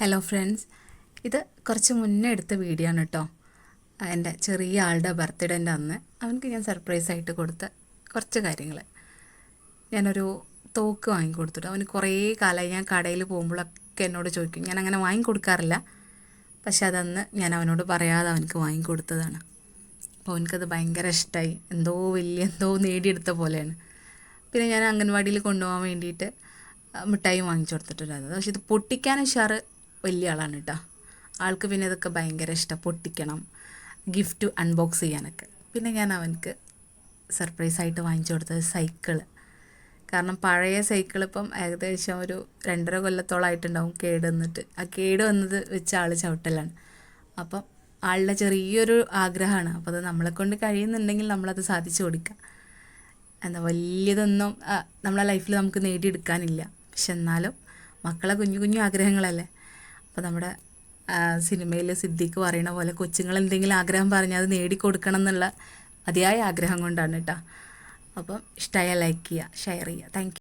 Hello friends, ഇത് കുറച്ച് മുന്നേ എടുത്ത വീഡിയോ ആണ് കേട്ടോ. എൻ്റെ ചെറിയ ആളുടെ ബർത്ത്ഡേൻ്റെ അന്ന് അവനക്ക് ഞാൻ സർപ്രൈസായിട്ട് കൊടുത്ത കുറച്ച് കാര്യങ്ങൾ. ഞാനൊരു തോക്ക് വാങ്ങിക്കൊടുത്തിട്ട് അവന് കുറേ കാലമായി ഞാൻ കടയിൽ പോകുമ്പോഴൊക്കെ എന്നോട് ചോദിക്കും. ഞാൻ അങ്ങനെ വാങ്ങിക്കൊടുക്കാറില്ല, പക്ഷെ അതന്ന് ഞാൻ അവനോട് പറയാതെ അവനക്ക് വാങ്ങിക്കൊടുത്തതാണ്. അപ്പോൾ അവനക്കത് ഭയങ്കര ഇഷ്ടമായി. എന്തോ നേടിയെടുത്ത പോലെയാണ്. പിന്നെ ഞാൻ അംഗൻവാടിയിൽ കൊണ്ടുപോകാൻ വേണ്ടിയിട്ട് മിഠായി വാങ്ങിച്ചു കൊടുത്തിട്ടുണ്ടായിരുന്നു. പക്ഷെ ഇത് പൊട്ടിക്കാൻ ഉഷാറ് വലിയ ആളാണ് കേട്ടോ. ആൾക്ക് പിന്നെ ഇതൊക്കെ ഭയങ്കര ഇഷ്ടം, പൊട്ടിക്കണം, ഗിഫ്റ്റ് അൺബോക്സ് ചെയ്യാനൊക്കെ. പിന്നെ ഞാൻ അവനക്ക് സർപ്രൈസായിട്ട് വാങ്ങിച്ചു കൊടുത്തത് സൈക്കിള്. കാരണം പഴയ സൈക്കിൾ ഇപ്പം ഏകദേശം ഒരു 2.5 കൊല്ലത്തോളമായിട്ടുണ്ടാവും കേട് വന്നിട്ട്. ആ കേട് വന്നത് വെച്ച് ആൾ ചവിട്ടലാണ്. അപ്പം ആളുടെ ചെറിയൊരു ആഗ്രഹമാണ്. അപ്പോൾ അത് നമ്മളെക്കൊണ്ട് കഴിയുന്നുണ്ടെങ്കിൽ നമ്മളത് സാധിച്ചു കൊടുക്കുക. വലിയതൊന്നും നമ്മളെ ലൈഫിൽ നമുക്ക് നേടിയെടുക്കാനില്ല. പക്ഷെ എന്നാലും മക്കളെ കുഞ്ഞു കുഞ്ഞു ആഗ്രഹങ്ങളല്ലേ. അപ്പോൾ നമ്മുടെ സിനിമയിൽ സിദ്ദീഖ് പറയുന്ന പോലെ കൊച്ചുങ്ങൾ എന്തെങ്കിലും ആഗ്രഹം പറഞ്ഞാൽ അത് നേടിക്കൊടുക്കണം എന്നുള്ള അതിയായ ആഗ്രഹം കൊണ്ടാണ് കേട്ടോ. അപ്പം ഇഷ്ടമായ ലൈക്ക് ചെയ്യുക, ഷെയർ ചെയ്യുക. Thank you.